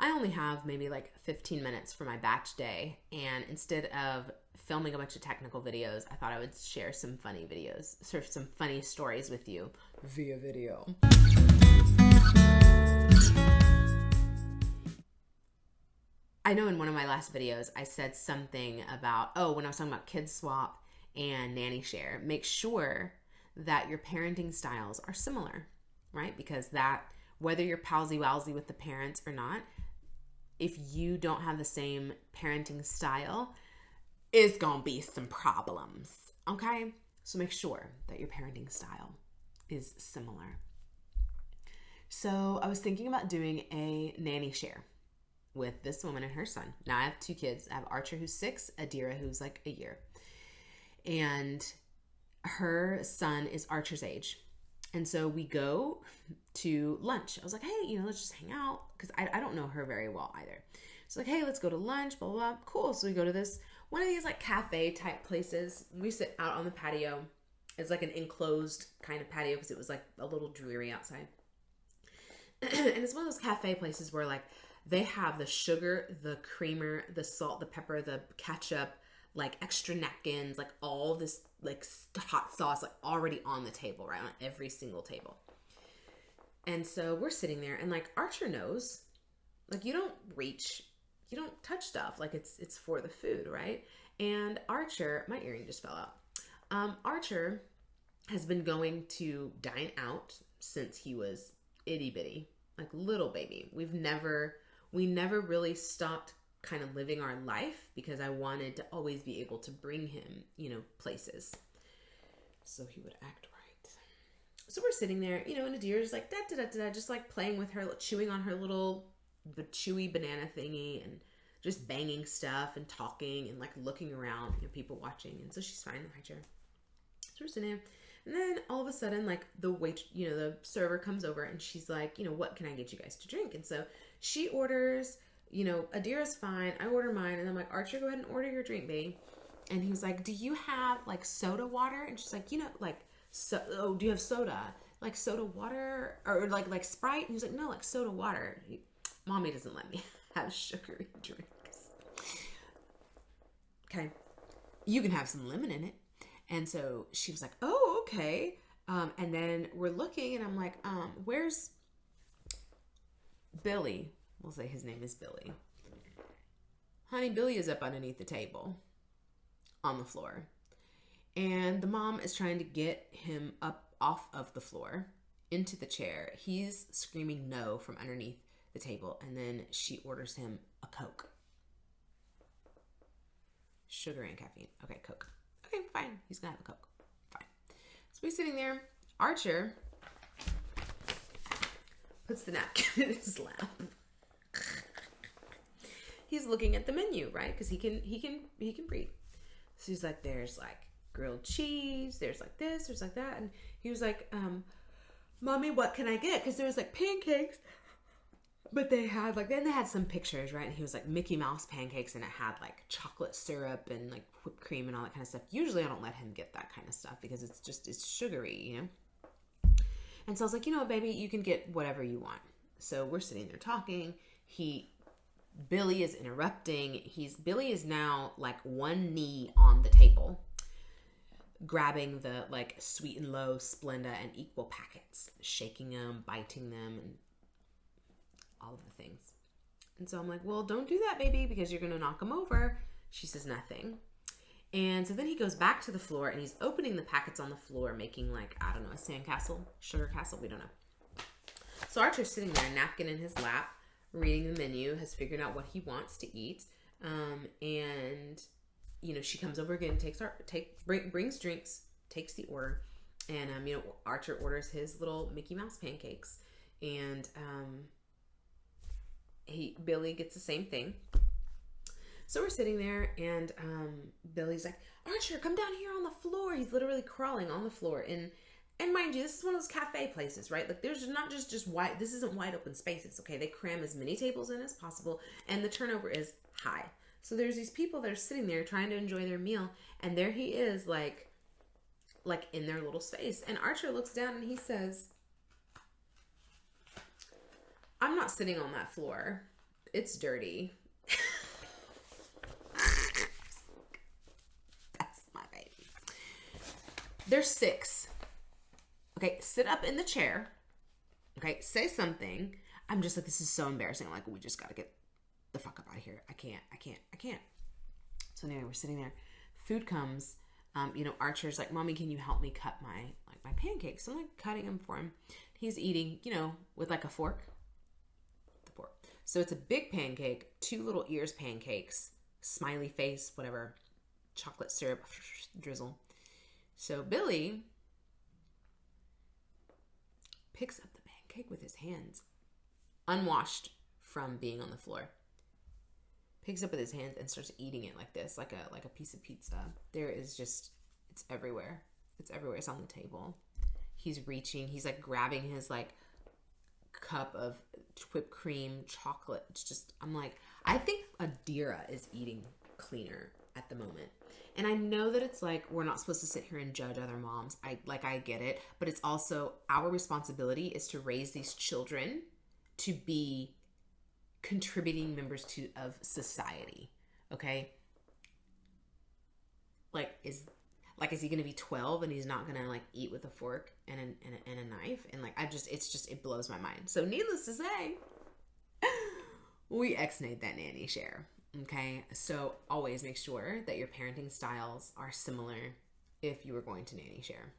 I only have maybe like 15 minutes for my batch day, and instead of filming a bunch of technical videos, I thought I would share some funny videos, sort of some funny stories with you via video. I know in one of my last videos, I said something about, when I was talking about Kids Swap and Nanny Share, make sure that your parenting styles are similar, right? Because that, whether you're palsy-walsy with the parents or not, if you don't have the same parenting style, it's gonna be some problems, okay? So make sure that your parenting style is similar. So I was thinking about doing a nanny share with this woman and her son. Now I have 2 kids. I have Archer, who's 6, Adira, who's like a year. And her son is Archer's age. And so we go to lunch. I was like, hey, let's just hang out. Because I don't know her very well either. So like, hey, let's go to lunch, blah, blah, blah. Cool. So we go to this, one of these like cafe type places. We sit out on the patio. It's like an enclosed kind of patio because it was like a little dreary outside. And it's one of those cafe places where like they have the sugar, the creamer, the salt, the pepper, the ketchup, like extra napkins, like all this like hot sauce, like already on the table, right? On every single table. And so we're sitting there and like Archer knows, like you don't reach, you don't touch stuff. Like it's for the food, right? And Archer, my earring just fell out. Archer has been going to dine out since he was itty bitty, like little baby. We never really stopped kind of living our life because I wanted to always be able to bring him, places. So he would act right. So we're sitting there, and Adira's like, da, da, da, da, just like playing with her, chewing on her little chewy banana thingy and just banging stuff and talking and like looking around, people watching. And so she's fine in the high chair. So we're sitting there. And then all of a sudden, like the server comes over and she's like, what can I get you guys to drink? And so she orders, Adira's fine. I order mine. And I'm like, Archer, go ahead and order your drink, babe. And he was like, do you have like soda water? And she's like, do you have soda? Like soda water or like Sprite? And he's like, no, like soda water. Mommy doesn't let me have sugary drinks. Okay. You can have some lemon in it. And so she was like, oh, okay. And then we're looking and I'm like, where's Billy? We'll say his name is Billy. Honey, Billy is up underneath the table on the floor. And the mom is trying to get him up off of the floor into the chair. He's screaming no from underneath the table. And then she orders him a Coke. Sugar and caffeine. Okay, Coke. Okay, fine. He's gonna have a Coke. Fine. So we're sitting there. Archer puts the napkin in his lap. He's looking at the menu, right? Because he can breathe. So he's like, there's like grilled cheese, there's like this, there's like that. And he was like, Mommy, what can I get? Because there was like pancakes. But they had some pictures, right? And he was like Mickey Mouse pancakes and it had like chocolate syrup and like whipped cream and all that kind of stuff. Usually I don't let him get that kind of stuff because it's sugary, And so I was like, baby, you can get whatever you want. So we're sitting there talking. Billy is interrupting. Billy is now like one knee on the table, grabbing the like Sweet and Low, Splenda, and Equal packets, shaking them, biting them, and all of the things. And so I'm like, well, don't do that, baby, because you're going to knock him over. She says nothing. And so then he goes back to the floor and he's opening the packets on the floor, making like, I don't know, a sandcastle, sugar castle. We don't know. So Archer's sitting there, napkin in his lap, reading the menu, has figured out what he wants to eat. And, she comes over again, brings drinks, takes the order. And, Archer orders his little Mickey Mouse pancakes. And, Billy gets the same thing. So we're sitting there and Billy's like, Archer, come down here on the floor. He's literally crawling on the floor. And mind you, this is one of those cafe places, right? Like there's not just wide, this isn't wide open spaces, okay? They cram as many tables in as possible and the turnover is high. So there's these people that are sitting there trying to enjoy their meal and there he is like in their little space. And Archer looks down and he says, I'm not sitting on that floor. It's dirty. That's my baby. There's 6. Okay, sit up in the chair. Okay, say something. I'm just like, this is so embarrassing. I'm like, we just got to get the fuck up out of here. I can't. So anyway, we're sitting there. Food comes. Archer's like, Mommy, can you help me cut my pancakes? So I'm like cutting them for him. He's eating, with like a fork. The fork. So it's a big pancake, 2 little ears pancakes, smiley face, whatever, chocolate syrup drizzle. So Billy picks up the pancake with his hands, unwashed from being on the floor. Picks up with his hands and starts eating it like this, like a piece of pizza. There is just, it's everywhere. It's everywhere. It's on the table. He's reaching. He's like grabbing his like cup of whipped cream, chocolate. It's just, I'm like, I think Adira is eating cleaner at the moment. And I know that it's like, we're not supposed to sit here and judge other moms. I get it. But it's also our responsibility is to raise these children to be contributing members of society. Okay? Is he going to be 12 and he's not going to like eat with a fork and a knife? And like, it blows my mind. So needless to say, we ex-nayed that nanny share. Okay, so always make sure that your parenting styles are similar if you were going to nanny share.